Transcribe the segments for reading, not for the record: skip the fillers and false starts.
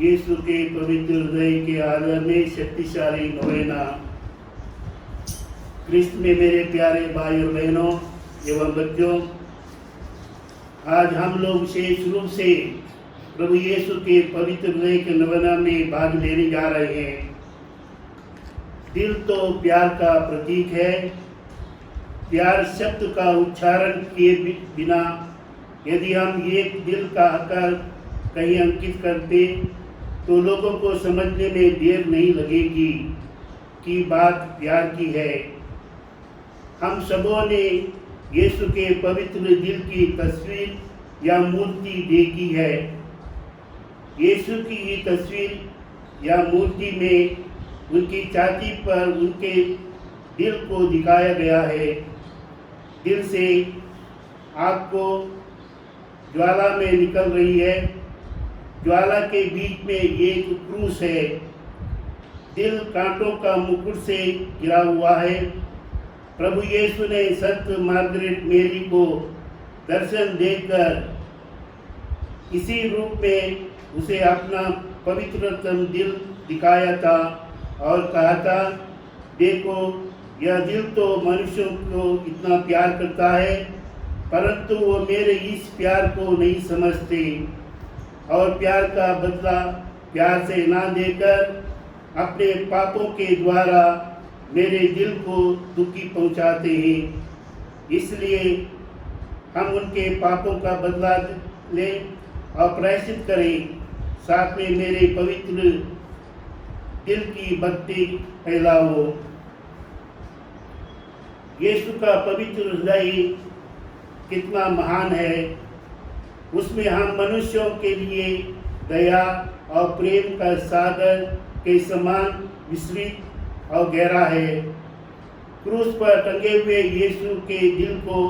यीशु के पवित्र हृदय के आदर में शक्तिशाली नोवेना। क्रिस्त में मेरे प्यारे भाई और बहनों एवं बच्चों, आज हम लोग विशेष रूप से प्रभु यीशु के पवित्र हृदय के नोवेना में भाग लेने जा रहे हैं। दिल तो प्यार का प्रतीक है। प्यार शब्द का उच्चारण किए बिना यदि हम एक दिल का आकार कहीं अंकित करते तो लोगों को समझने में देर नहीं लगेगी कि बात प्यार की है। हम सबों ने यीशु के पवित्र दिल की तस्वीर या मूर्ति देखी है। यीशु की ये तस्वीर या मूर्ति में उनकी छाती पर उनके दिल को दिखाया गया है। दिल से आग को ज्वाला में निकल रही है। ज्वाला के बीच में एक क्रूस है। दिल कांटों का मुकुट से घिरा हुआ है। प्रभु यीशु ने संत मार्गरेट मेरी को दर्शन देकर इसी रूप में उसे अपना पवित्रतम दिल दिखाया था और कहा था, देखो यह दिल तो मनुष्यों को इतना प्यार करता है, परंतु वो मेरे इस प्यार को नहीं समझते और प्यार का बदला प्यार से ना देकर अपने पापों के द्वारा मेरे दिल को दुखी पहुंचाते हैं। इसलिए हम उनके पापों का बदला लें और प्रायश्चित करें, साथ में मेरे पवित्र दिल की भक्ति फैलाओ। यीशु का पवित्र हृदय कितना महान है। उसमें हम मनुष्यों के लिए दया और प्रेम का सागर के समान विस्तृत और गहरा है। क्रूस पर टंगे हुए यीशु के दिल को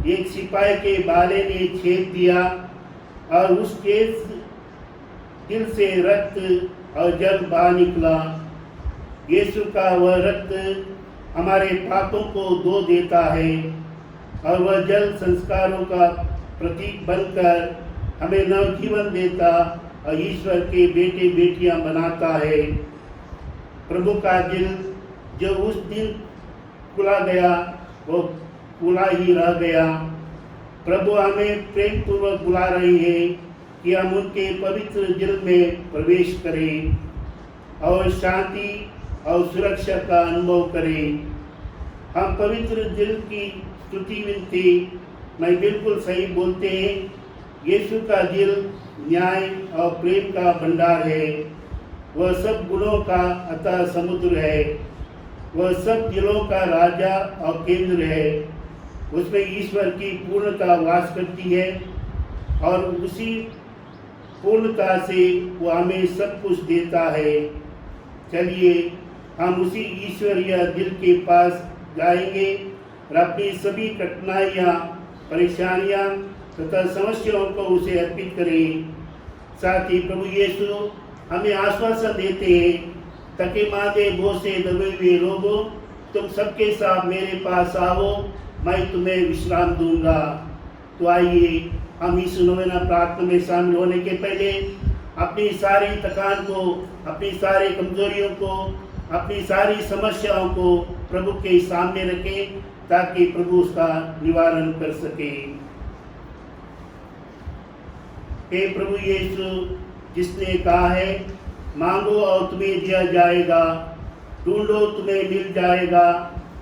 एक सिपाही के भाले ने छेद दिया और उसके दिल से रक्त और जल बाहर निकला। यीशु का वह रक्त हमारे पापों को धो देता है और वह जल संस्कारों का प्रतीक बनकर हमें नवजीवन देता और ईश्वर के बेटे बेटियां बनाता है। प्रभु का दिल जो उस दिन खुला गया वो खुला ही रह गया। प्रभु हमें प्रेम पूर्वक बुला रहे हैं कि हम उनके पवित्र दिल में प्रवेश करें और शांति और सुरक्षा का अनुभव करें। हम पवित्र दिल की स्तुति विनती में बिल्कुल सही बोलते हैं। यीशु का दिल न्याय और प्रेम का भंडार है। वह सब गुणों का अतः समुद्र है। वह सब दिलों का राजा और केंद्र है। उसमें ईश्वर की पूर्णता वास करती है और उसी पूर्णता से वो हमें सब कुछ देता है। चलिए हम उसी ईश्वरीय दिल के पास जाएंगे और अपनी सभी कठिनाइयाँ, परेशानियाँ तथा समस्याओं को उसे अर्पित करें। साथ ही प्रभु यीशु हमें आश्वासन देते हैं, तके मादे बोसे दबे हुए लोगों, तुम सबके साथ मेरे पास आओ, मैं तुम्हें विश्राम दूंगा। तो आइए हम इस नोवेना प्रार्थना में शामिल होने के पहले अपनी सारी थकान को, अपनी सारी कमजोरियों को, अपनी सारी समस्याओं को प्रभु के सामने रखें ताकि प्रभु उसका निवारण कर सके। हे प्रभु यीशु, जिसने कहा है, मांगो और तुम्हें दिया जाएगा, ढूंढो तुम्हें मिल जाएगा,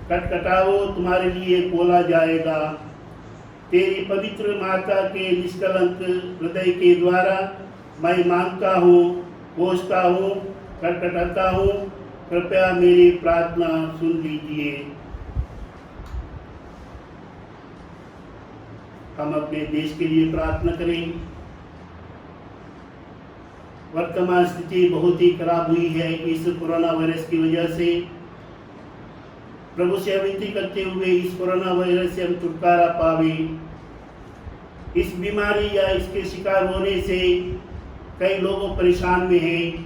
खटखटाओ तुम्हारे लिए खोला जाएगा। तेरी पवित्र माता के निष्कलंक हृदय के द्वारा मैं मांगता हूँ, पूछता हूँ, खटखटाता हूँ, कृपया मेरी प्रार्थना सुन लीजिए। हम अपने देश के लिए प्रार्थना करें। वर्तमान स्थिति बहुत ही खराब हुई है इस कोरोना वायरस की वजह से। प्रभु से विनती करते हुए इस कोरोना वायरस से हम छुटकारा पावे। इस बीमारी या इसके शिकार होने से कई लोग परेशान में हैं,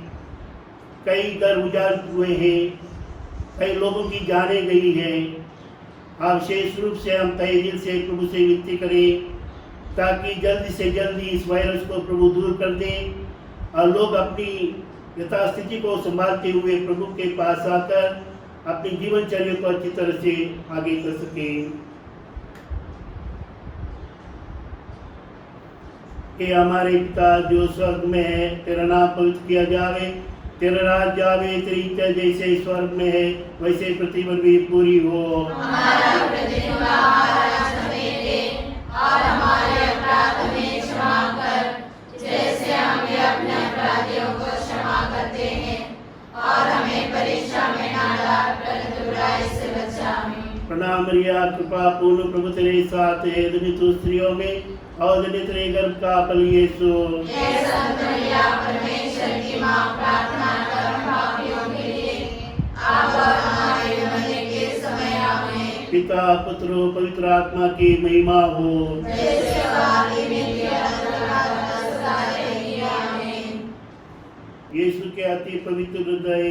कई घर उजाड़ हुए हैं, कई लोगों की जानें गई हैं। आप विशेष रूप से हम तहे दिल से प्रभु से विनती करें ताकि जल्दी से जल्दी इस वायरस को प्रभु दूर कर दें और लोग अपनी यथास्थिति को संभालते हुए प्रभु के पास आकर अपनी जीवनचर्या को अच्छी तरह से आगे कर सके। कि हमारे पिता जो स्वर्ग में है, तेरा नाम पवित्र किया जावे, तेरा राज्य आवे, तेरी इच्छा जैसे स्वर्ग में है वैसे पृथ्वी पर भी पूरी हो। हमारा प्रतिदिन का आहार आज हमें दे, और हमारे अपराध हमें क्षमा कर, जैसे हम भी अपने अपराधियों को क्षमा करते हैं, और हमें परीक्षा में न डाल, परंतु बुराई से बचा। आमीन। प्रणाम मरिया, कृपा पूर्ण, प्रभु तेरे साथ है, धन्य तू स्त्रियों में और धन्य तेरे गर्भ का फल यीशु। हे संत मरिया, परमेश्वर की माँ, प्रार्थना कर हम पापियों के लिए, अब और हमारे मरने के समय। आमीन। पिता पुत्र पवित्र आत्मा की महिमा हो। जैसे आदि में किया सदा रहेगी। आमीन। यीशु के अति पवित्र हृदय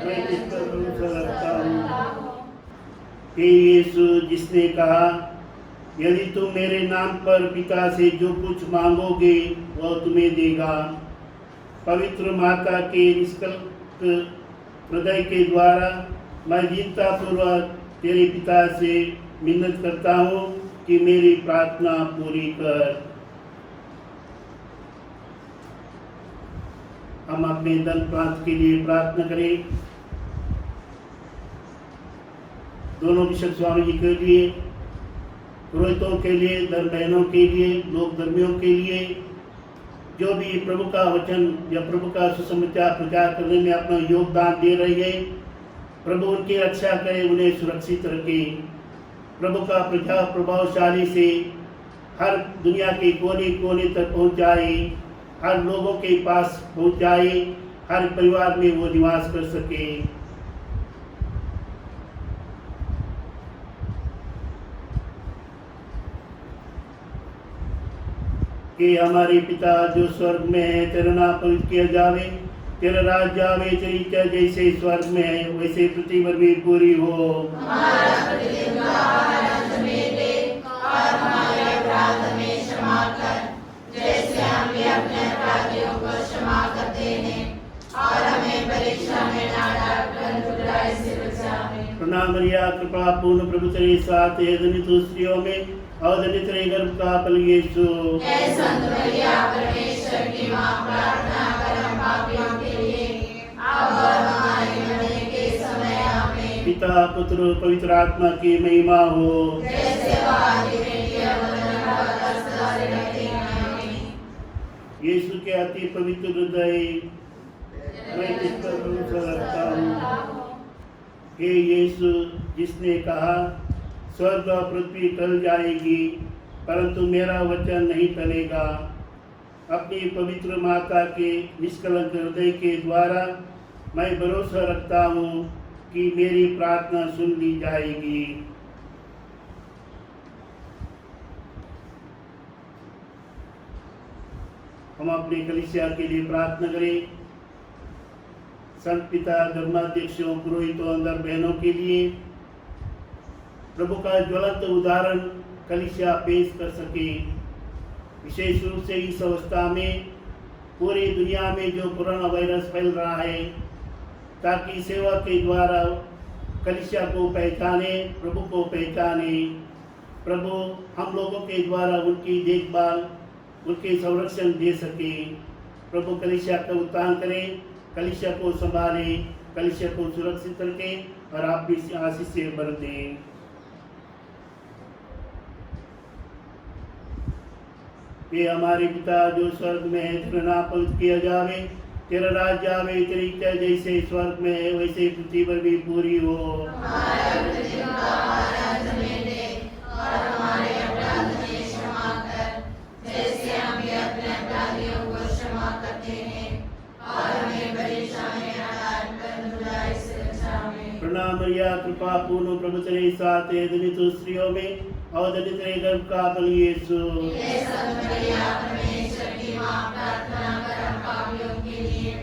मैं जिस पर भरोसा रखता हूँ। हे यीशु, जिसने कहा यदि तुम मेरे नाम पर पिता से जो कुछ मांगोगे वह तुम्हें देगा, पवित्र माता के निष्कलंक हृदय के द्वारा मैं दीनता पूर्वक तेरे पिता से मिन्नत करता हूँ कि मेरी प्रार्थना पूरी कर। हम अपने दल प्रांत के लिए प्रार्थना करें। दोनों बिशप स्वामी जी के लिए, पुरोहितों के लिए, धर्म बहनों के लिए, लोक धर्मियों के लिए, जो भी प्रभु का वचन या प्रभु का सुसमाचार प्रचार करने में अपना योगदान दे रहे हैं, प्रभु उनकी रक्षा करे, उन्हें सुरक्षित रखे। प्रभु का प्रचार प्रभावशाली से हर दुनिया के कोने कोने तक पहुंचाए, हर लोगों के पास पहुंचाए, हर परिवार में वो निवास कर सके। कि हमारे पिता जो स्वर्ग में है, तेरा नाम पवित्र किया जावे, तेरा राज्य आवे, तेरी इच्छा जैसे स्वर्ग में है वैसे पृथ्वी पर भी पूरी हो। हमारा प्रतिदिन का आहार आज हमें दे, और हमारे अपराध हमें क्षमा कर, जैसे हम भी अपने अपराधियों को क्षमा करते हैं, और हमें परीक्षा में न डाल, परंतु बुराई से बचा। आमीन। प्रणाम मरिया, कृपा पूर्ण, प्रभु तेरे साथ है, धन्य तू स्त्रियों में और धन्य तेरे गर्भ का फल यीशु। हे संत मरिया, परमेश्वर की माँ, प्रार्थना कर हम पापियों के लिए, अब और हमारे मरने के समय। आमीन। पिता पुत्र पवित्र आत्मा की महिमा हो। जैसे आदि में किया सदा रहेगी। आमीन। यीशु के अति पवित्र हृदय मैं जिस पर भरोसा रखता हूँ। हे यीशु, जिसने कहा स्वर्ग और पृथ्वी टल जाएगी परंतु मेरा वचन नहीं टलेगा, अपनी पवित्र माता के निष्कलंक हृदय के द्वारा मैं भरोसा रखता हूँ कि मेरी प्रार्थना सुन ली जाएगी। हम अपने कलीसिया के लिए प्रार्थना करें। संत पिता, धर्माध्यक्षों, पुरोहितों, अंदर बहनों के लिए प्रभु का ज्वलंत उदाहरण कलीसिया पेश कर सके। विशेष रूप से इस अवस्था में पूरी दुनिया में जो कोरोना वायरस फैल रहा है, ताकि सेवा के द्वारा कलीसिया को पहचाने, प्रभु को पहचाने। प्रभु हम लोगों के द्वारा उनकी देखभाल, उनके संरक्षण दे सके। प्रभु कलीसिया का उत्थान करें, कलीसिया को संभाले, कलीसिया को सुरक्षित रखें और आप भी आशीष से भर दें। ये हमारे पिता जो स्वर्ग में है, तेरा नाम पवित्र किया जावे, तेरा राज्य आवे, तेरी इच्छा जैसे स्वर्ग में है वैसे पृथ्वी पर भी पूरी हो। हमारा प्रतिदिन का आहार आज हमें दे, और हमारे अपराध हमें क्षमा कर, जैसे हम भी अपने अपराधियों को क्षमा करते हैं, और हमें परीक्षा में न डाल, परंतु बुराई से बचा। आमीन। प्रणाम मरिया, कृपा पूर्ण, प्रभु तेरे साथ है, धन्य तू स्त्रियों में और धन्य तेरे गर्भ का फल यीशु। हे संत मरिया, परमेश्वर की माँ, प्रार्थना कर हम पापियों के लिए,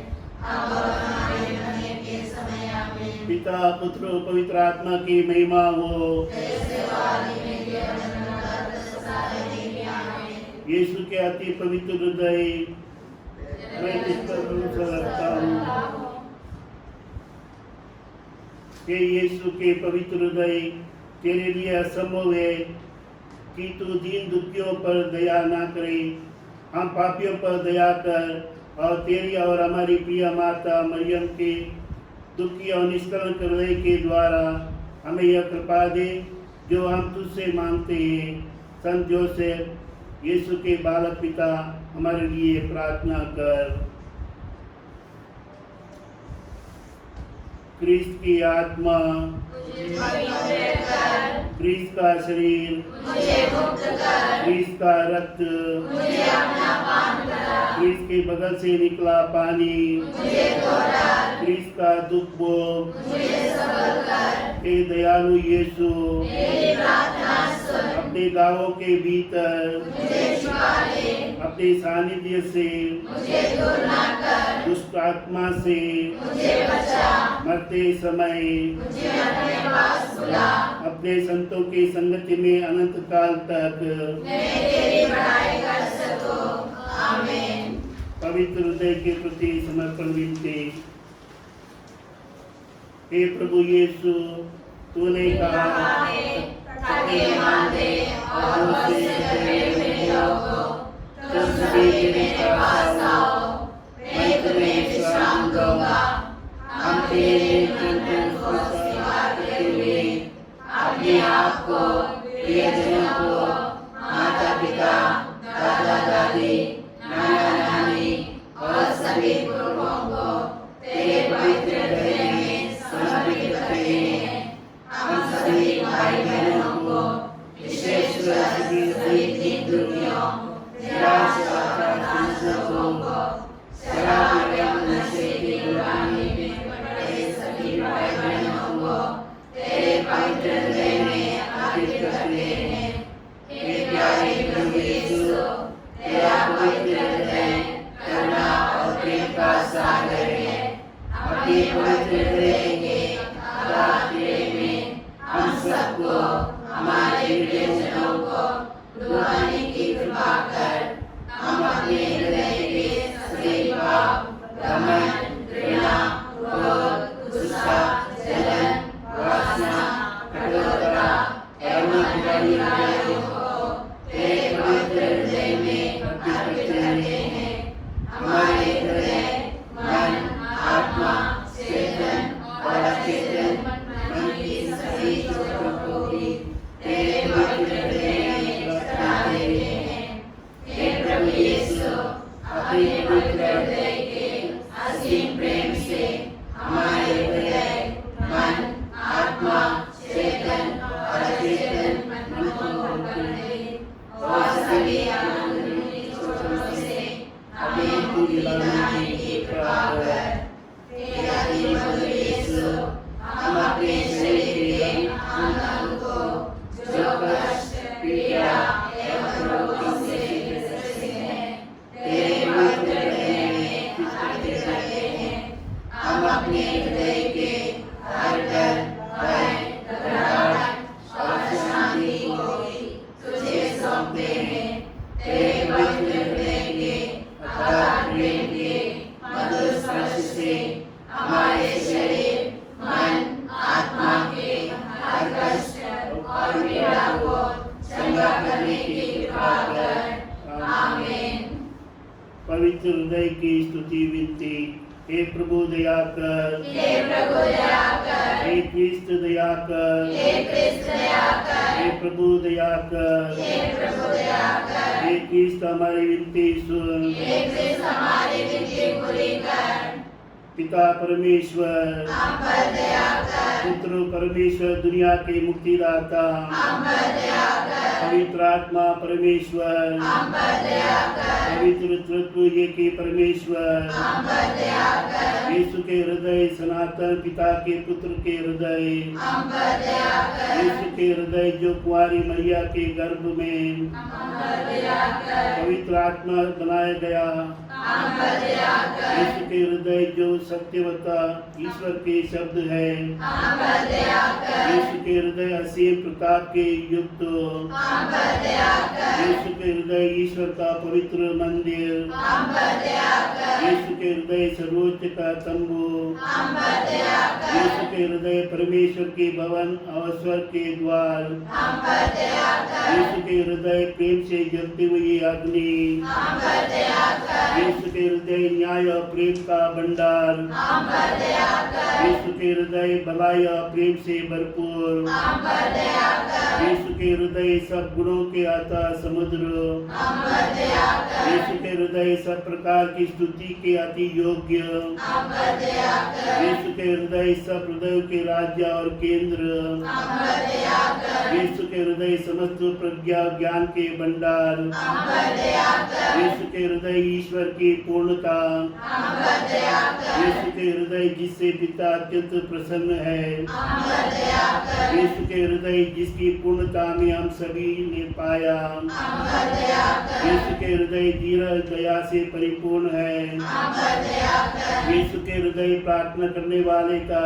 अब और हमारे मरने के समय। आमीन। पिता पुत्र पवित्र आत्मा की महिमा हो। जैसे आदि में किया सदा रहेगी। आमीन। यीशु के अति पवित्र हृदय मैं जिस पर भरोसा रखता हूँ। हे यीशु के पवित्र हृदय, तेरे लिए असंभव है कि तू दीन दुखियों पर दया ना करे। हम पापियों पर दया कर और तेरी और हमारी प्रिय माता मरियम के दुखी और निष्कलंक हृदय के द्वारा हमें यह कृपा दे जो हम तुझसे मांगते हैं। संत जोसेफ, यीशु के बालक पिता, हमारे लिए प्रार्थना कर। क्रिस्त की आत्मा, क्रिस्त का शरीर, क्रिस्त का रक्त, क्रिस्त के बगल से निकला पानी, क्रिस्त का दुख भोग, हे दयालु यीशु, अपने गांवों के भीतर अपने सानिध्य से दुष्ट आत्मा से मरते समय अपने संतों की संगति में अनंत काल तक पवित्र हृदय के प्रति समर्पण विनती। हे प्रभु यीशु, तूने कहा मैं तुम्हें विश्राम दूंगा। हम तेरे अपने आप को, प्रियजनों को, माता पिता, दादा दादी, नाना नानी और सभी गुरुओं को तेरे पवित्र हृदय में समर्पित करते हैं। हम सभी भाई बहनों को, विशेष रूप से सभी दीन दुखियों, लोगों को, शराब एवं नशे की गुलामी में पड़े सभी भाई बहनों को तेरे पवित्र हृदय में अर्पित करते हैं। हे प्यारे प्रभु यीशु, तेरा पवित्र हृदय करुणा और प्रेम का सागर है। अपने पवित्र हृदय के अगाध प्रेम में हम सबको, हमारे प्रियजनों को डुबाने की कृपा कर। हम अपने हृदय के सभी पाप, घमंड, घृणा, क्रोध, गुस्सा, जलन, वासना, कठोरता एवं बुरी बुराइयों को तेरे पवित्र हृदय में अर्पित करते हैं। हमारे हृदय, मन, आत्मा, चेतन और अचेतन मन की सभी चोटों को भी तेरे पवित्र हृदय में चढ़ा देते हैं। हे प्रभु यीशु, अपने पवित्र हृदय के असीम प्रेम से हमारे हृदय, मन, आत्मा, चेतन और अचेतन मन को पकड़ ले और सभी अंदरूनी चोटों से हमें पूरी बनाने की कृपा कर। हे अति मधुर यीशु, हम अपने शरीर के अंगों को जो कष्ट, पीड़ा एवं रोगों से ग्रसित हैं, तेरे पवित्र हृदय में अर्पित करते हैं। हम अपने हृदय के हर डर, भय, घबराहट और अशांति को भी तुझे सौंपते हैं। तेरे पवित्र हृदय के अगाध प्रेम के मधुर स्पर्श से हमारे शरीर, मन, आत्मा के हर कष्ट और पीड़ा को चंगा करने की कृपा कर। आमीन। पवित्र हृदय की स्तुति विनती। हे प्रभु दया कर, हे प्रभु दया कर, हे क्रिस्त दया कर, हे क्रिस्त दया कर, हे प्रभु दया कर, हे प्रभु दया कर, हे क्रिस्त हमारी विनती सुन, हे क्रिस्त हमारी विनती पूरी कर। पिता परमेश्वर, हम पर दया कर। पुत्र परमेश्वर, दुनिया के मुक्तिदाता, हम पर दया कर। पवित्र आत्मा परमेश्वर, हम पर दया कर। पवित्र तत्व एक ही परमेश्वर, हम पर दया कर। यीशु के हृदय सनातन पिता के पुत्र के हृदय, हम पर दया कर। यीशु के हृदय जो कुंवारी मैया के गर्भ में, हम पर दया कर। पवित्र आत्मा बनाया गया, हम पर दया कर। यीशु के हृदय जो सत्यवता ईश्वर के शब्द है, हम पर दया कर। यीशु के हृदय असीम प्रताप के युक्त, हम पर दया कर। यीशु के हृदय ईश्वर का पवित्र मंदिर, मंदिर, हम पर दया कर। यीशु के हृदय सर्वोच्च का तंबू, हम पर दया कर। यीशु के हृदय परमेश्वर के भवन और स्वर्ग के द्वार, हम पर दया कर। यीशु के हृदय प्रेम से जलती हुई अग्नि, हम पर दया कर। यीशु के हृदय न्याय और प्रेम का भंडार, हम पर दया कर। यीशु के हृदय भलाई और प्रेम से भरपूर, हम पर दया कर। यीशु के हृदय सब गुणों के अतः समुद्र, हम पर दया कर। यीशु के हृदय सब प्रकार की स्तुति के अति योग्य, हम पर दया कर। यीशु के हृदय सब हृदय के राज्य और केंद्र, हम पर दया कर। यीशु के हृदय समस्त प्रज्ञा ज्ञान के भंडार, हम पर दया कर। यीशु के हृदय ईश्वर की पूर्णता, हम पर दया कर। यीशु के हृदय जिससे पिता अत्यंत प्रसन्न है, हम पर दया कर। यीशु के हृदय जिसकी पूर्णता में हम सभी ने पाया, हम पर दया कर। यीशु के हृदय धीरज दया से परिपूर्ण है, हम पर दया कर। यीशु के हृदय प्रार्थना करने वाले का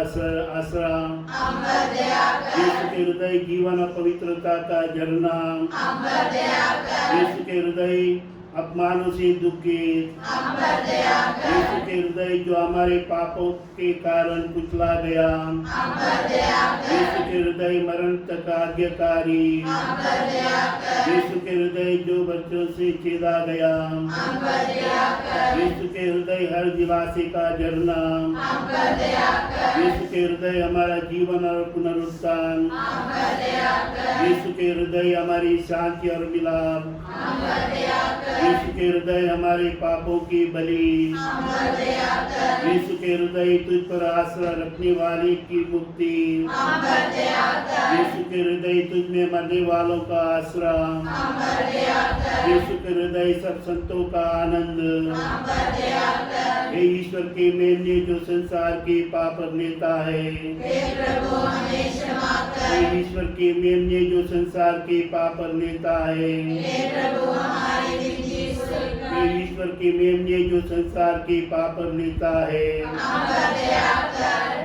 आसरा, हम पर दया कर। यीशु के हृदय जीवन और पवित्रता का झरना, हम पर दया कर। यीशु के हृदय अपमानों से दुखित, हम पर दया कर। यीशु के हृदय जो हमारे पापों के कारण कुचला गया, हम पर दया कर। यीशु के हृदय मरण तक आज्ञाकारी, हम पर दया कर। यीशु के हृदय जो बच्चों से छेदा गया, हम पर दया कर। यीशु के हृदय हर दिलासे का झरना, हम पर दया कर। यीशु के हृदय हमारा जीवन और पुनरुत्थान, हम पर दया कर। यीशु के हृदय हमारी शांति और मिलाप, हम पर दया कर। यीशु के हृदय हमारे पापों की बलि, हम पर दया कर। यीशु के हृदय तुझ पर आश्रय रखने वाले की मुक्ति, हम पर दया कर। यीशु के हृदय तुझ में मरने वालों का आश्रय, हम पर दया कर। यीशु के हृदय सब संतों का आनंद, हम पर दया कर। हे ईश्वर के मेमने जो संसार के पाप लेता है, हे प्रभु हमें क्षमा हे कर। ईश्वर के मेमने जो संसार के पाप लेता है, हे प्रभु हमारी विनती स्वीकार। हे ईश्वर के मेमने जो संसार के पाप लेता है, हम पर दया कर।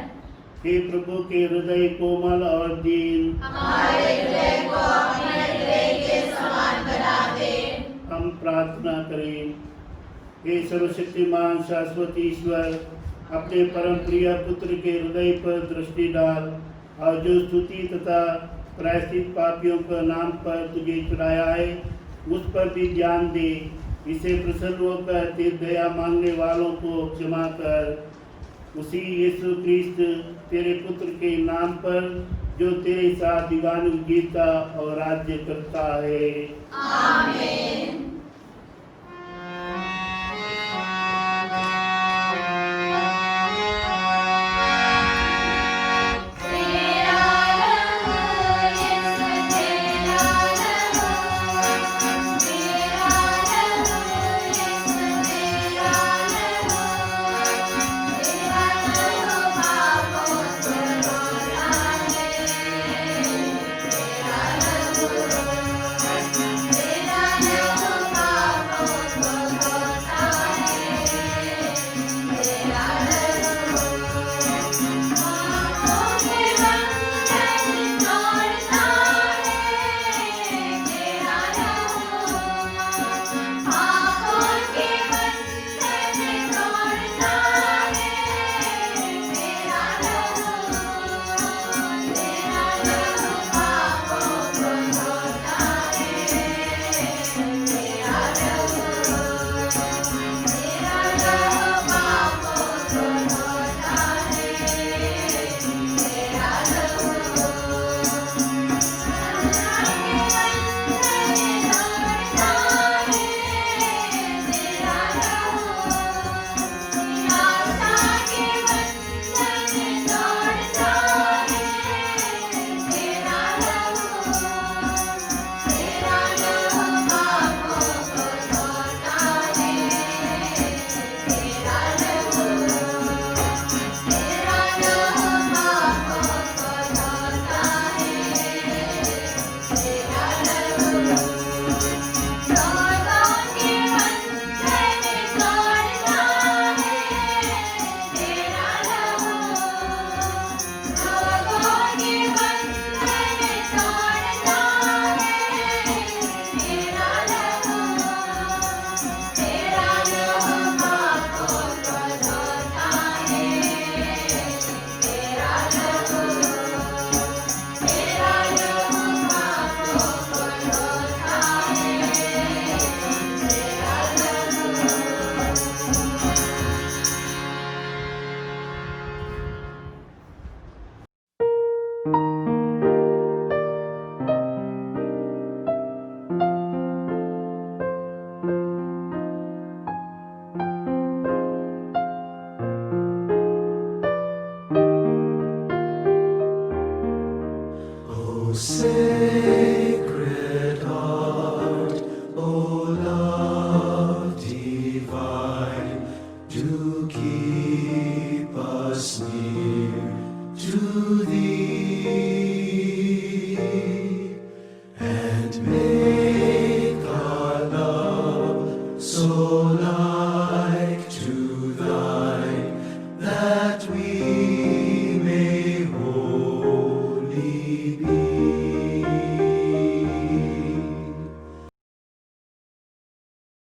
हे प्रभु के हृदय कोमल और दीन, हमारे हृदय को अपने हृदय के समान बना दे। हम प्रार्थना करें। हे सर्वशक्तिमान शाश्वत ईश्वर, अपने परम प्रिय पुत्र के हृदय पर दृष्टि डाल और जो स्तुति तथा प्रायश्चित पापियों के नाम पर तुझे चढ़ाया है उस पर भी ध्यान दे। इसे प्रसन्न होकर तेरी दया मांगने वालों को क्षमा कर। उसी यीशु क्रिस्त तेरे पुत्र के नाम पर जो तेरे साथ दीवान जीता और राज्य करता है। आमीन।